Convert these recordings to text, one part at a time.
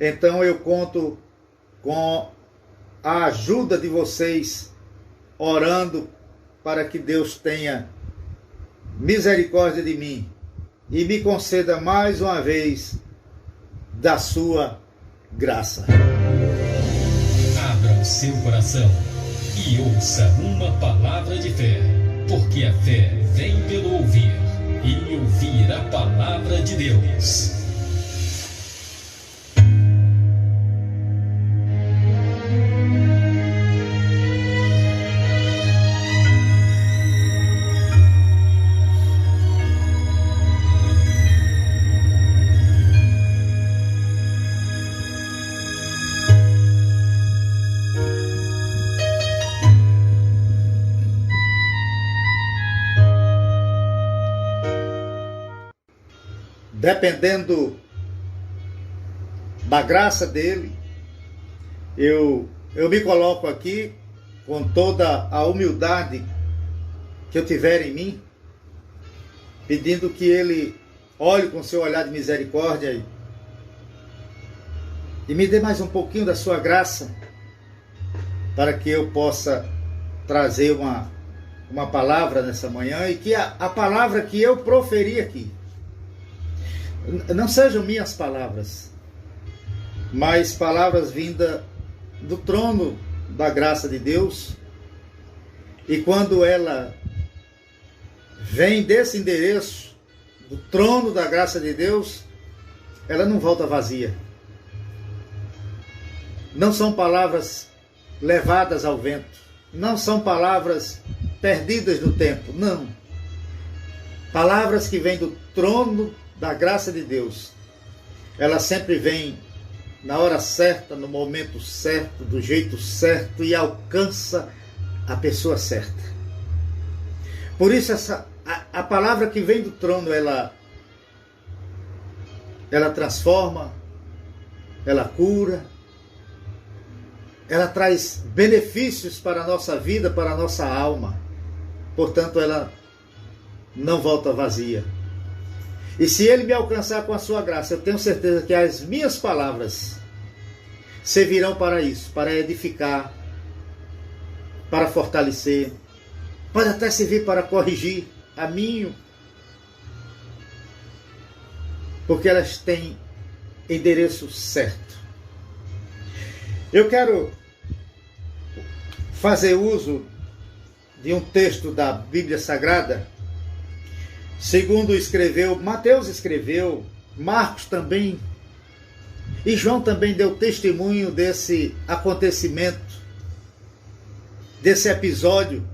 Então eu conto com a ajuda de vocês, orando para que Deus tenha misericórdia de mim e me conceda mais uma vez da sua graça. Abra o seu coração e ouça uma palavra de fé, porque a fé vem pelo ouvir, e ouvir a palavra de Deus. Dependendo da graça dele, eu me coloco aqui com toda a humildade que eu tiver em mim, pedindo que ele olhe com seu olhar de misericórdia e me dê mais um pouquinho da sua graça, para que eu possa trazer uma palavra nessa manhã, e que a palavra que eu proferi aqui não sejam minhas palavras, mas palavras vindas do trono da graça de Deus. E quando ela vem desse endereço, do trono da graça de Deus, ela não volta vazia. Não são palavras levadas ao vento, não são palavras perdidas no tempo, não. Palavras que vêm do trono da graça de Deus. Ela sempre vem na hora certa, no momento certo, do jeito certo, e alcança a pessoa certa. Por isso a palavra que vem do trono, ela transforma, ela cura, ela traz benefícios para a nossa vida, para a nossa alma. Portanto, ela não volta vazia. E se ele me alcançar com a sua graça, eu tenho certeza que as minhas palavras servirão para isso, para edificar, para fortalecer, pode até servir para corrigir a mim, porque elas têm endereço certo. Eu quero fazer uso de um texto da Bíblia Sagrada, segundo escreveu, Mateus escreveu, Marcos também, e João também deu testemunho desse acontecimento, desse episódio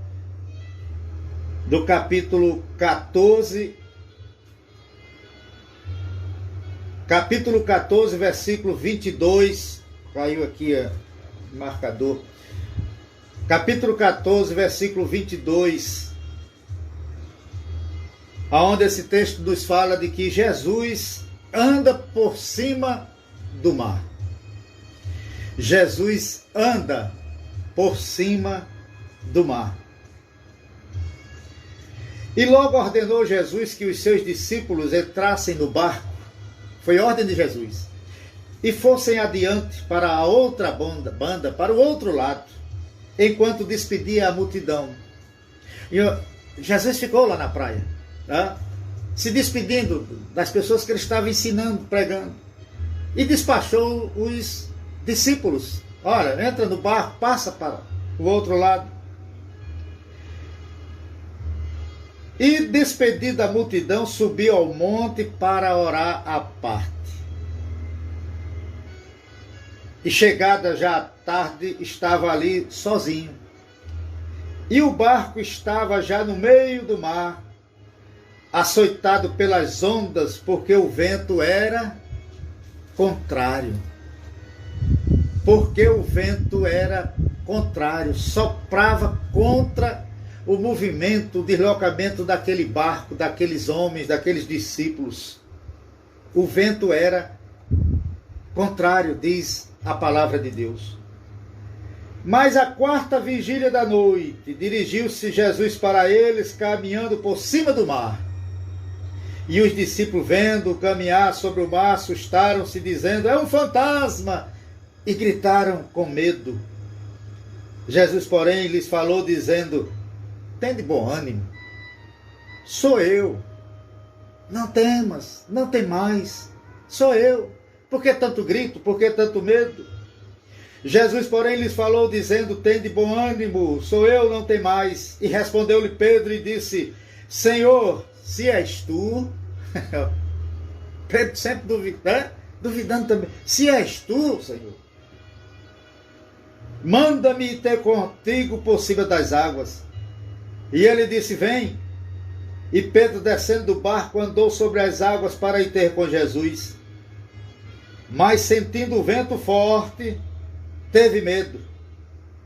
do capítulo 14, versículo 22, caiu aqui o marcador, capítulo 14, versículo 22, onde esse texto nos fala de que Jesus anda por cima do mar. Jesus anda por cima do mar. E logo ordenou Jesus que os seus discípulos entrassem no barco, foi ordem de Jesus, e fossem adiante para a outra banda, para o outro lado, enquanto despedia a multidão. E Jesus ficou lá na praia, se despedindo das pessoas que ele estava ensinando, pregando, e despachou os discípulos. Olha, entra no barco, passa para o outro lado. E despedida a multidão, subiu ao monte para orar à parte. E chegada já a tarde, estava ali sozinho. E o barco estava já no meio do mar, açoitado pelas ondas, porque o vento era contrário. Porque o vento era contrário, soprava contra o movimento, o deslocamento daquele barco, daqueles homens, daqueles discípulos. O vento era contrário, diz a palavra de Deus. Mas à quarta vigília da noite, dirigiu-se Jesus para eles, caminhando por cima do mar. E os discípulos, vendo caminhar sobre o mar, assustaram-se, dizendo: é um fantasma! E gritaram com medo. Jesus, porém, lhes falou, dizendo: tende bom ânimo, sou eu. Não temas, não temais, sou eu. Por que tanto grito? Por que tanto medo? Jesus, porém, lhes falou, dizendo: tende bom ânimo, sou eu, não temais. E respondeu-lhe Pedro e disse: Senhor, se és tu... Pedro sempre duvidando também. Se és tu, Senhor, manda-me ter contigo por cima das águas. E ele disse: vem. E Pedro, descendo do barco, andou sobre as águas para ir ter com Jesus. Mas, sentindo o vento forte, teve medo.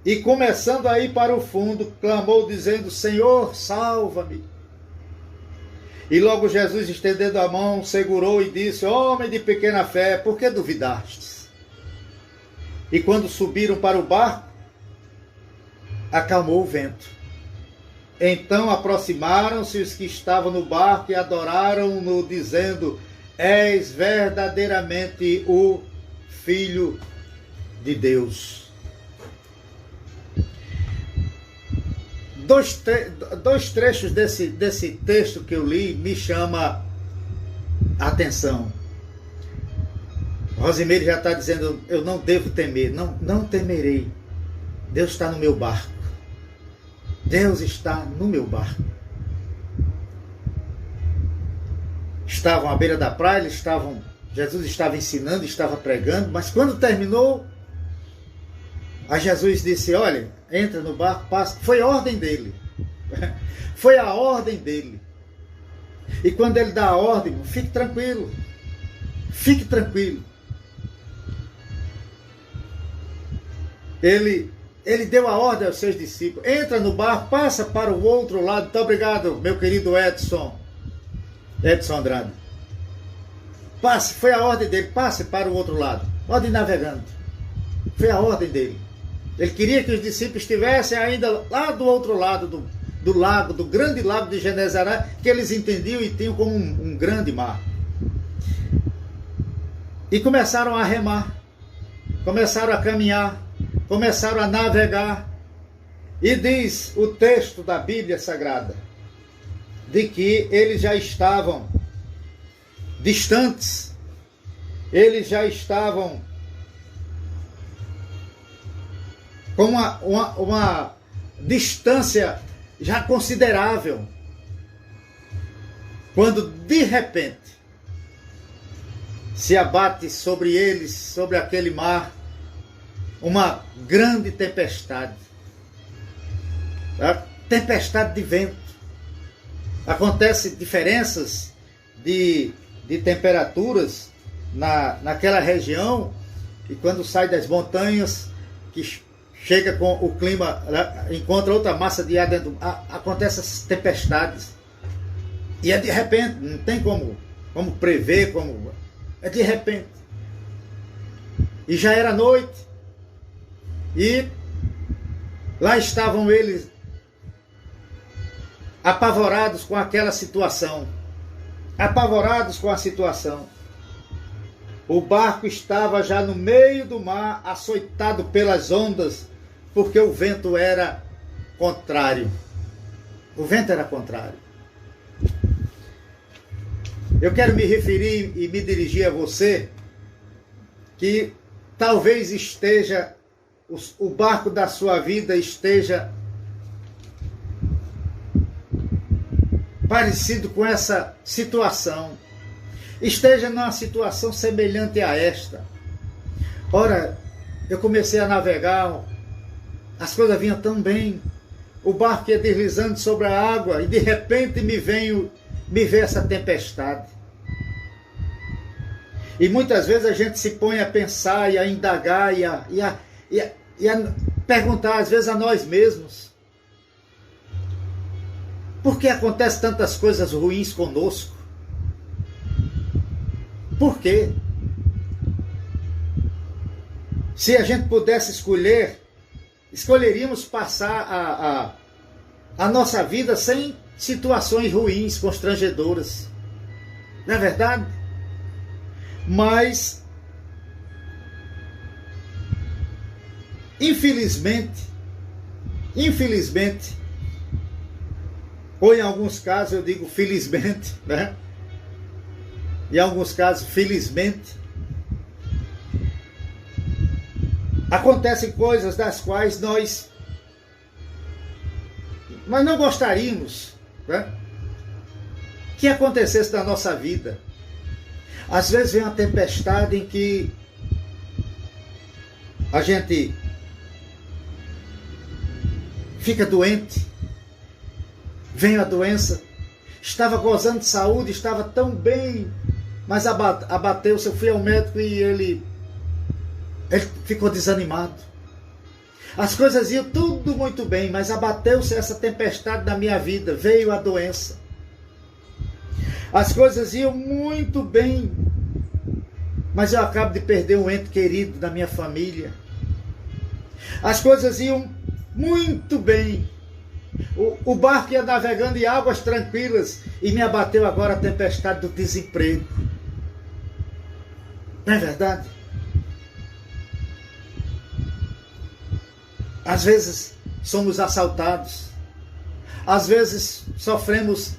E, começando a ir para o fundo, clamou, dizendo: Senhor, salva-me. E logo Jesus, estendendo a mão, segurou e disse: homem de pequena fé, por que duvidastes? E quando subiram para o barco, acalmou o vento. Então aproximaram-se os que estavam no barco e adoraram-no, dizendo: és verdadeiramente o Filho de Deus. Dois trechos desse texto que eu li me chama a atenção. Rosimeire já está dizendo: eu não devo temer. Não temerei. Deus está no meu barco. Deus está no meu barco. Estavam à beira da praia, Jesus estava ensinando, estava pregando, mas quando terminou, a Jesus disse: olha, entra no barco, passa. Foi a ordem dele. Foi a ordem dele. E quando ele dá a ordem, fique tranquilo. Fique tranquilo. Ele deu a ordem aos seus discípulos: entra no barco, passa para o outro lado. Muito obrigado, meu querido Edson Andrade. Passe, foi a ordem dele, passe para o outro lado. Pode ir navegando. Foi a ordem dele. Ele queria que os discípulos estivessem ainda lá do outro lado do lago, do grande lago de Genezaré, que eles entendiam e tinham como um grande mar. E começaram a remar, começaram a caminhar, começaram a navegar. E diz o texto da Bíblia Sagrada de que eles já estavam distantes, eles já estavam com uma distância já considerável, quando de repente se abate sobre eles, sobre aquele mar, uma grande tempestade. Tá? Tempestade de vento. Acontecem diferenças de temperaturas naquela região, e quando sai das montanhas, que chega com o clima, encontra outra massa de ar dentro, acontecem essas tempestades. E é de repente, não tem como prever, é de repente. E já era noite, e lá estavam eles apavorados com aquela situação. Apavorados com a situação. O barco estava já no meio do mar, açoitado pelas ondas, porque o vento era contrário. O vento era contrário. Eu quero me referir e me dirigir a você que talvez o barco da sua vida esteja parecido com essa situação. Esteja numa situação semelhante a esta. Ora, eu comecei a navegar, as coisas vinham tão bem, o barco ia deslizando sobre a água, e de repente me veio essa tempestade. E muitas vezes a gente se põe a pensar e a indagar e a perguntar, às vezes, a nós mesmos: por que acontecem tantas coisas ruins conosco? Por quê? Se a gente pudesse escolher, escolheríamos passar a nossa vida sem situações ruins, constrangedoras. Não é verdade? Mas, infelizmente, ou em alguns casos eu digo felizmente, né? Em alguns casos, felizmente, acontecem coisas das quais nós não gostaríamos, né, que acontecesse na nossa vida. Às vezes vem uma tempestade em que a gente fica doente, vem a doença, estava gozando de saúde, estava tão bem, mas abateu-se. Eu fui ao médico e ele ficou desanimado. As coisas iam tudo muito bem, mas abateu-se essa tempestade na minha vida, veio a doença. As coisas iam muito bem, mas eu acabo de perder um ente querido da minha família. As coisas iam muito bem. O barco ia navegando em águas tranquilas e me abateu agora a tempestade do desemprego. Não é verdade? Às vezes somos assaltados. Às vezes sofremos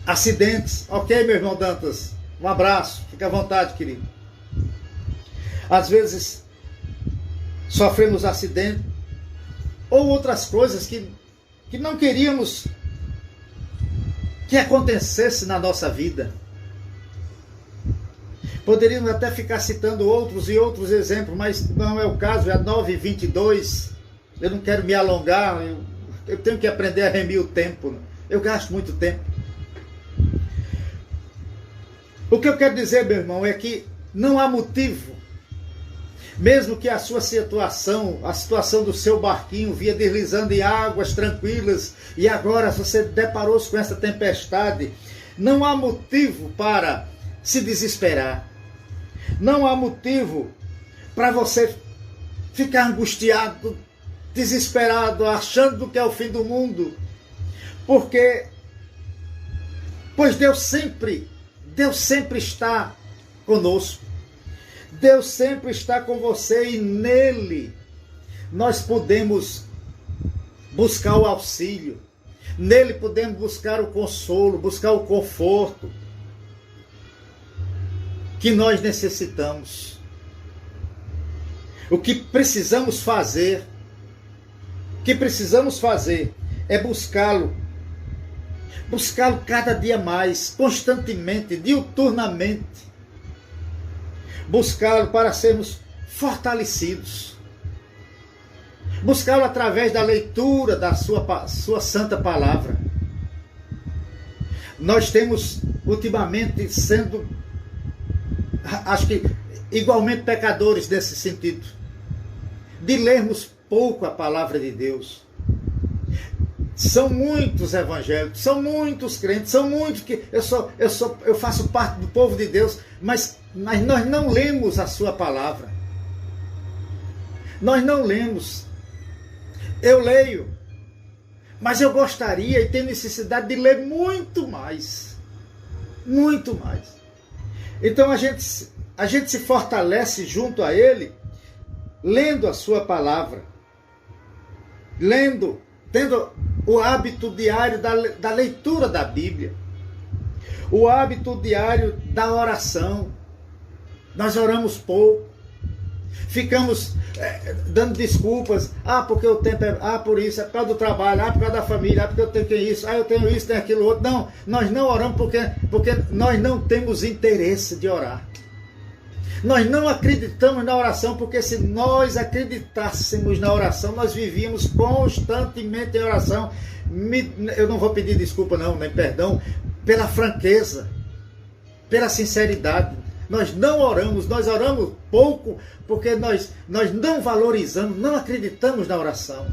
acidentes. Ok, meu irmão Dantas? Um abraço. Fica à vontade, querido. Às vezes sofremos acidentes ou outras coisas que não queríamos que acontecesse na nossa vida. Poderíamos até ficar citando outros e outros exemplos, mas não é o caso. É 9h22. Eu não quero me alongar. Eu tenho que aprender a remir o tempo. Eu gasto muito tempo. O que eu quero dizer, meu irmão, é que não há motivo, mesmo que a sua situação, a situação do seu barquinho via deslizando em águas tranquilas e agora você deparou-se com essa tempestade, não há motivo para se desesperar. Não há motivo para você ficar angustiado, desesperado, achando que é o fim do mundo. Pois Deus sempre está conosco. Deus sempre está com você e nele nós podemos buscar o auxílio. Nele podemos buscar o consolo, buscar o conforto que nós necessitamos. O que precisamos fazer é buscá-lo cada dia mais, constantemente, diuturnamente. Buscá-lo para sermos fortalecidos. Buscá-lo através da leitura da sua santa palavra. Nós temos ultimamente sendo, acho que igualmente pecadores nesse sentido, de lermos pouco a palavra de Deus. São muitos evangélicos, são muitos crentes, são muitos que eu faço parte do povo de Deus, mas nós não lemos a sua palavra. Nós não lemos. Eu leio, mas eu gostaria e tenho necessidade de ler muito mais. Muito mais. Então a gente se fortalece junto a Ele, lendo a sua palavra. Tendo o hábito diário da leitura da Bíblia. O hábito diário da oração. Nós oramos pouco. Ficamos dando desculpas. Porque o tempo é... por isso, é por causa do trabalho. Por causa da família. Porque eu tenho isso. Eu tenho isso, tenho aquilo outro. Não, nós não oramos porque nós não temos interesse de orar. Nós não acreditamos na oração, porque se nós acreditássemos na oração, nós vivíamos constantemente em oração. Eu não vou pedir desculpa não, nem perdão, pela franqueza, pela sinceridade. Nós não oramos, nós oramos pouco, porque nós não valorizamos, não acreditamos na oração.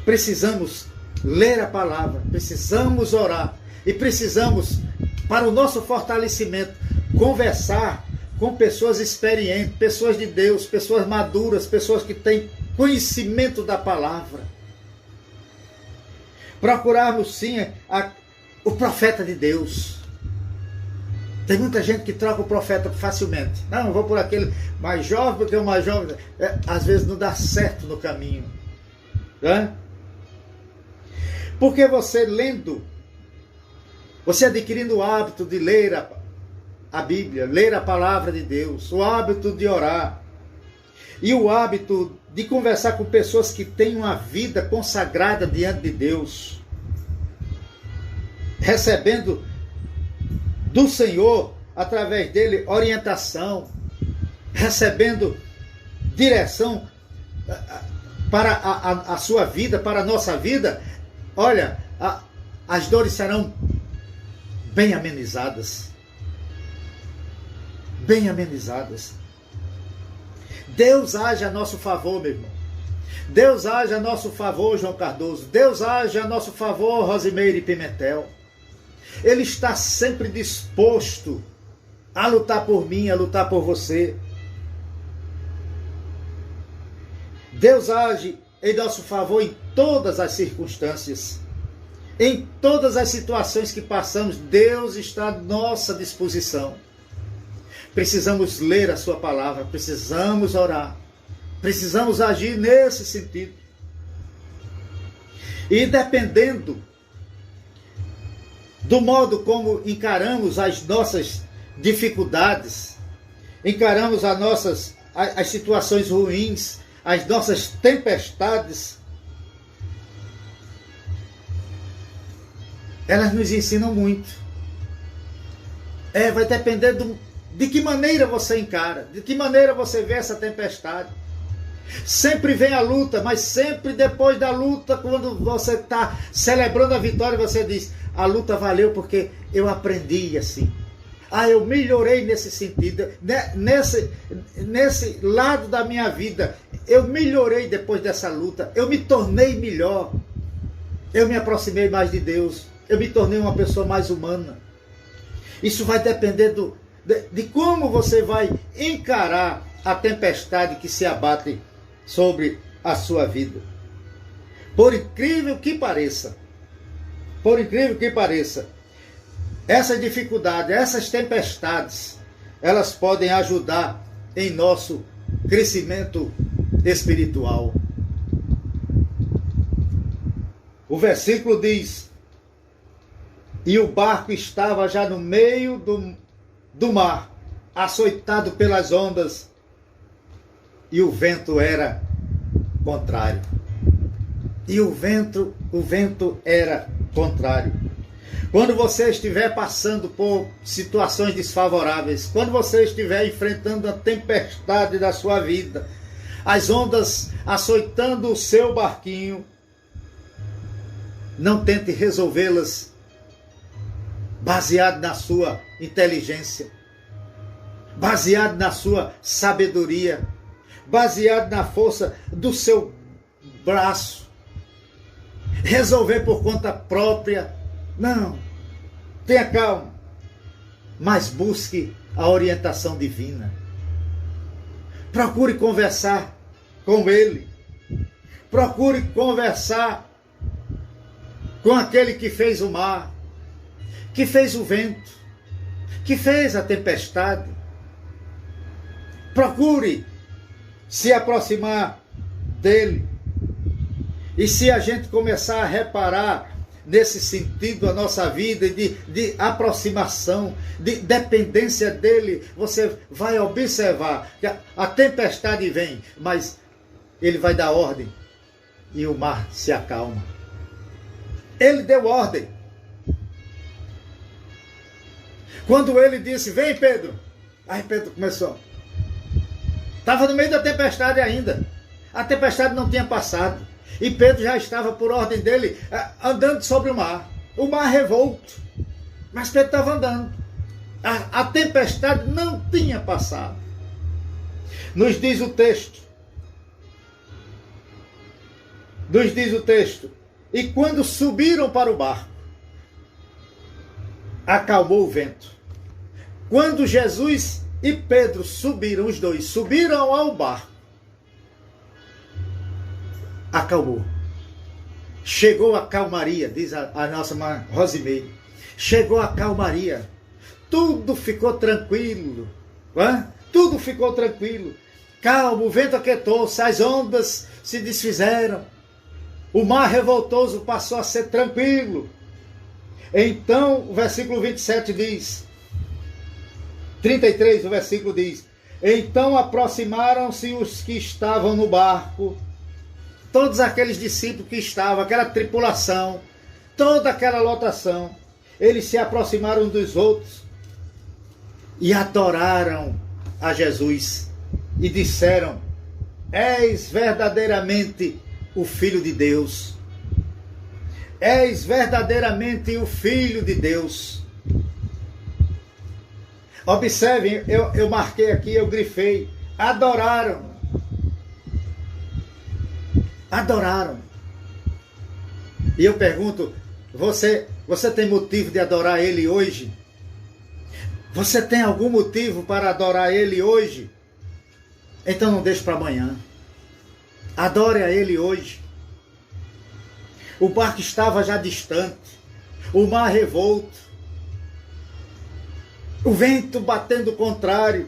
Precisamos ler a palavra, precisamos orar e precisamos, para o nosso fortalecimento, conversar com pessoas experientes, pessoas de Deus, pessoas maduras, pessoas que têm conhecimento da palavra. Procurarmos sim o profeta de Deus. Tem muita gente que troca o profeta facilmente. Não, eu vou por aquele mais jovem, porque o mais jovem às vezes não dá certo no caminho. Né? Porque você lendo, você adquirindo o hábito de ler a Bíblia, ler a palavra de Deus, o hábito de orar e o hábito de conversar com pessoas que têm uma vida consagrada diante de Deus, recebendo do Senhor, através dele, orientação, recebendo direção para a sua vida, para a nossa vida, olha, as dores serão bem amenizadas. Bem amenizadas. Deus age a nosso favor, meu irmão. Deus age a nosso favor, João Cardoso. Deus age a nosso favor, Rosimeire Pimentel. Ele está sempre disposto a lutar por mim, a lutar por você. Deus age em nosso favor em todas as circunstâncias. Em todas as situações que passamos, Deus está à nossa disposição. Precisamos ler a sua palavra, precisamos orar, precisamos agir nesse sentido. E dependendo do modo como encaramos as nossas dificuldades, encaramos as situações ruins, as nossas tempestades, elas nos ensinam muito. Vai depender de que maneira você encara, de que maneira você vê essa tempestade. Sempre vem a luta, mas sempre depois da luta, quando você está celebrando a vitória, você diz: a luta valeu porque eu aprendi assim. Eu melhorei nesse sentido, nesse lado da minha vida. Eu melhorei depois dessa luta, eu me tornei melhor. Eu me aproximei mais de Deus, eu me tornei uma pessoa mais humana. Isso vai depender de como você vai encarar a tempestade que se abate sobre a sua vida. Por incrível que pareça, essa dificuldade, essas tempestades, elas podem ajudar em nosso crescimento espiritual. O versículo diz: e o barco estava já no meio do mar, açoitado pelas ondas, e o vento era contrário. E o vento era contrário. Quando você estiver passando por situações desfavoráveis, quando você estiver enfrentando a tempestade da sua vida, as ondas açoitando o seu barquinho, não tente resolvê-las baseado na sua inteligência, baseado na sua sabedoria, baseado na força do seu braço, resolver por conta própria. Não, tenha calma, mas busque a orientação divina. Procure conversar com Ele, procure conversar com aquele que fez o mar, que fez o vento, que fez a tempestade. Procure se aproximar dele. E se a gente começar a reparar nesse sentido a nossa vida de aproximação, de dependência dele, você vai observar que a tempestade vem, mas ele vai dar ordem e o mar se acalma. Ele deu ordem. Quando ele disse: vem, Pedro. Aí Pedro começou. Estava no meio da tempestade ainda. A tempestade não tinha passado. E Pedro já estava, por ordem dele, andando sobre o mar. O mar revolto. Mas Pedro estava andando. A tempestade não tinha passado. Nos diz o texto. E quando subiram para o barco, acalmou o vento. Quando Jesus e Pedro subiram, os dois subiram ao barco, acalmou. Chegou a calmaria, diz a nossa irmã Rosimeire. chegou a calmaria. Tudo ficou tranquilo. Tudo ficou tranquilo. Calmo, o vento aquietou-se, as ondas se desfizeram. O mar revoltoso passou a ser tranquilo. Então, o versículo 27 diz, 33, o versículo diz, então aproximaram-se os que estavam no barco, todos aqueles discípulos que estavam, aquela tripulação, toda aquela lotação, eles se aproximaram dos outros e adoraram a Jesus e disseram, és verdadeiramente o Filho de Deus. És verdadeiramente o Filho de Deus. Observem, eu marquei aqui, eu grifei. Adoraram. Adoraram. E eu pergunto, você tem motivo de adorar Ele hoje? Você tem algum motivo para adorar Ele hoje? Então não deixe para amanhã. Adore a Ele hoje. O barco estava já distante, o mar revolto, o vento batendo contrário.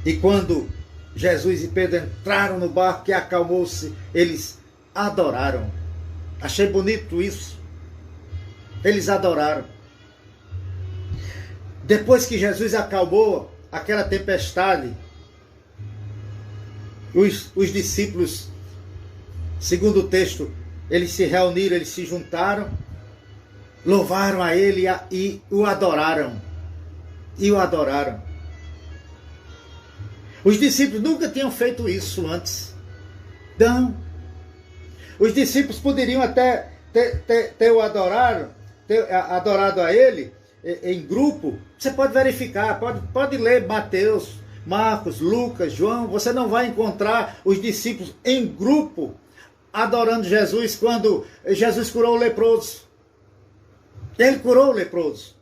E quando Jesus e Pedro entraram no barco e acalmou-se, eles adoraram. Achei bonito isso. Eles adoraram. Depois que Jesus acalmou aquela tempestade, os discípulos, segundo o texto, eles se reuniram, eles se juntaram, louvaram a Ele e o adoraram. E o adoraram. Os discípulos nunca tinham feito isso antes. Não. Os discípulos poderiam até ter adorado a Ele em grupo. Você pode verificar, pode ler Mateus, Marcos, Lucas, João. Você não vai encontrar os discípulos em grupo adorando Jesus quando Jesus curou o leproso. Ele curou o leproso.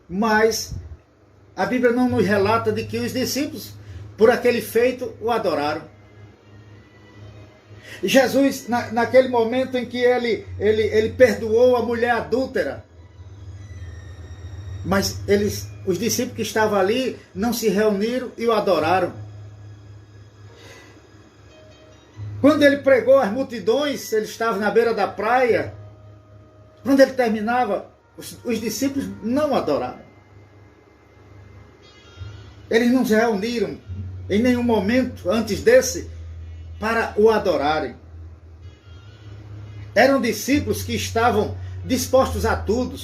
Mas a Bíblia não nos relata de que os discípulos, por aquele feito, o adoraram. Jesus, naquele momento em que ele perdoou a mulher adúltera, mas os discípulos que estavam ali não se reuniram e o adoraram. Quando ele pregou às multidões, ele estava na beira da praia. Quando ele terminava, os discípulos não adoraram. Eles não se reuniram em nenhum momento antes desse para o adorarem. Eram discípulos que estavam dispostos a tudo.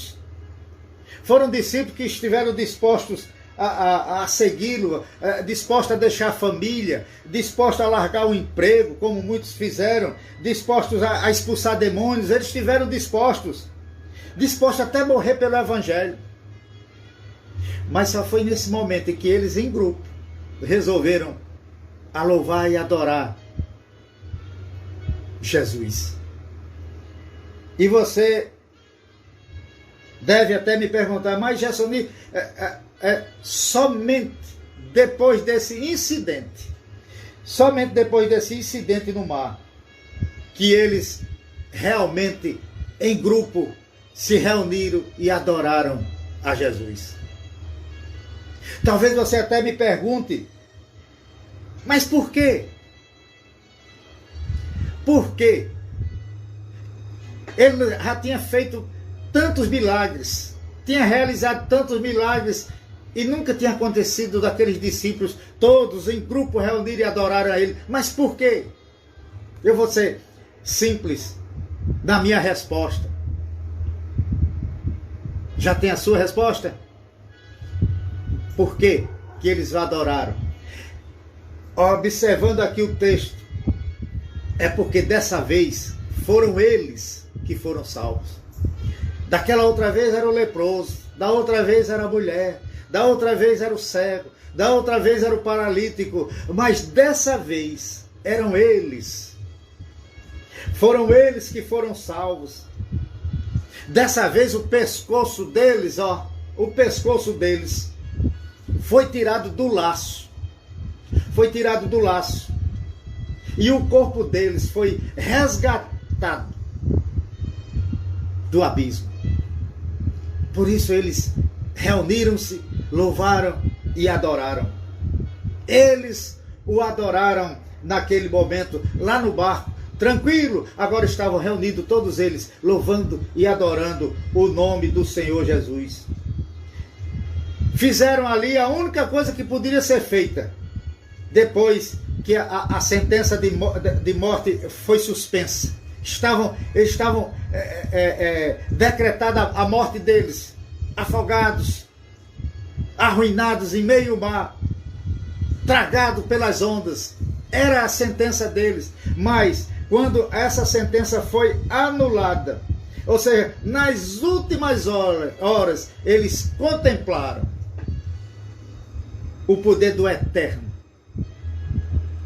Foram discípulos que estiveram dispostos a segui-lo, dispostos a deixar a família, dispostos a largar o emprego, como muitos fizeram, dispostos a expulsar demônios. Eles estiveram dispostos até morrer pelo Evangelho. Mas só foi nesse momento em que eles, em grupo, resolveram a louvar e adorar Jesus. E você deve até me perguntar, mas Gessoni, somente depois desse incidente no mar, que eles realmente, em grupo, se reuniram e adoraram a Jesus. Talvez você até me pergunte, mas por quê? Por quê? Ele já tinha feito tantos milagres, tinha realizado tantos milagres e nunca tinha acontecido daqueles discípulos todos em grupo reunir e adorar a Ele. Mas por quê? Eu vou ser simples na minha resposta. Já tem a sua resposta? Por quê que eles o adoraram? Observando aqui o texto, é porque dessa vez foram eles que foram salvos. Daquela outra vez era o leproso, da outra vez era a mulher, da outra vez era o cego, da outra vez era o paralítico, mas dessa vez eram eles. Foram eles que foram salvos. Dessa vez o pescoço deles, foi tirado do laço. Foi tirado do laço. E o corpo deles foi resgatado do abismo. Por isso eles reuniram-se, louvaram e adoraram. Eles o adoraram naquele momento, lá no barco, tranquilo. Agora estavam reunidos todos eles, louvando e adorando o nome do Senhor Jesus. Fizeram ali a única coisa que poderia ser feita, depois que a sentença de morte foi suspensa. Estavam decretada a morte deles, afogados, arruinados em meio mar, tragados pelas ondas. Era a sentença deles. Mas quando essa sentença foi anulada, ou seja, nas últimas horas, eles contemplaram o poder do Eterno,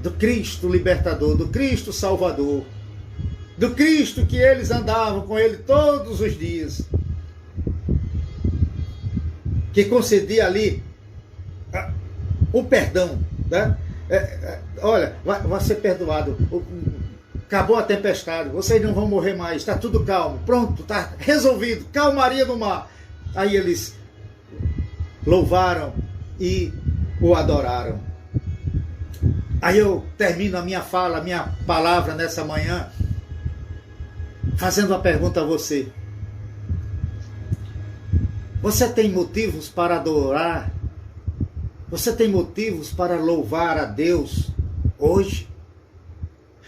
do Cristo libertador, do Cristo salvador, do Cristo que eles andavam com ele todos os dias, que concedia ali o perdão, né? Olha, vai ser perdoado, acabou a tempestade, vocês não vão morrer mais, está tudo calmo, pronto, está resolvido, calmaria no mar. Aí eles louvaram e o adoraram. Aí eu termino a minha fala, a minha palavra nessa manhã, fazendo uma pergunta a você. Você tem motivos para adorar? Você tem motivos para louvar a Deus hoje?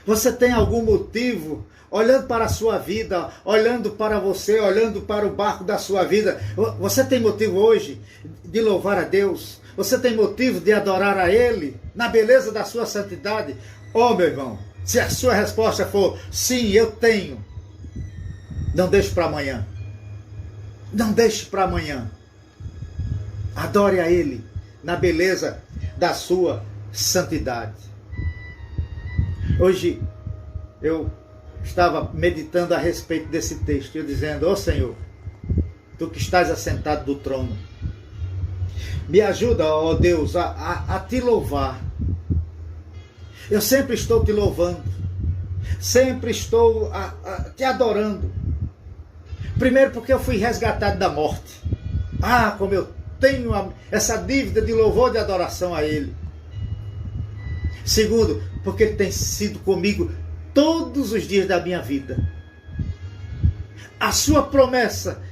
Você tem algum motivo, olhando para a sua vida, olhando para você, olhando para o barco da sua vida, você tem motivo hoje de louvar a Deus? Você tem motivo de adorar a Ele na beleza da sua santidade? Oh, meu irmão, se a sua resposta for sim, eu tenho, não deixe para amanhã. Não deixe para amanhã. Adore a Ele na beleza da sua santidade. Hoje eu estava meditando a respeito desse texto, eu dizendo: ó Senhor, Tu que estás assentado do trono, me ajuda, ó Deus, a Te louvar. Eu sempre estou Te louvando, sempre estou Te adorando. Primeiro porque eu fui resgatado da morte. Ah, como eu tenho essa dívida de louvor e de adoração a Ele. Segundo, porque Ele tem sido comigo todos os dias da minha vida. A sua promessa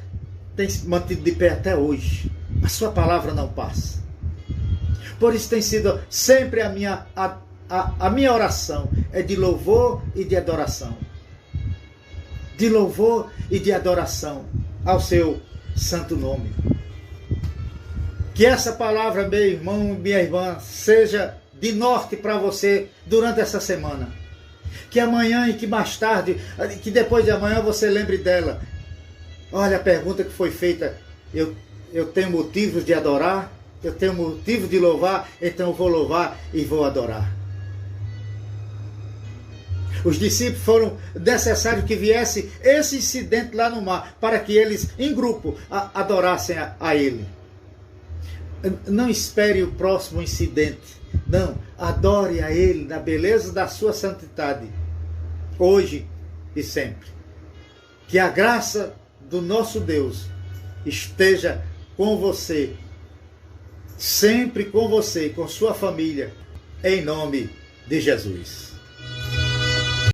tem se mantido de pé até hoje. A sua palavra não passa. Por isso tem sido sempre a minha oração é de louvor e de adoração. De louvor e de adoração ao seu santo nome. Que essa palavra, meu irmão, minha irmã, seja de norte para você durante essa semana. Que amanhã e que mais tarde, que depois de amanhã você lembre dela. Olha a pergunta que foi feita. Eu tenho motivos de adorar, eu tenho motivo de louvar, então eu vou louvar e vou adorar. Os discípulos foram necessário que viesse esse incidente lá no mar, para que eles, em grupo, adorassem a Ele. Não espere o próximo incidente. Não, adore a Ele na beleza da sua santidade, hoje e sempre. Que a graça do nosso Deus esteja com você, sempre com você, com sua família, em nome de Jesus.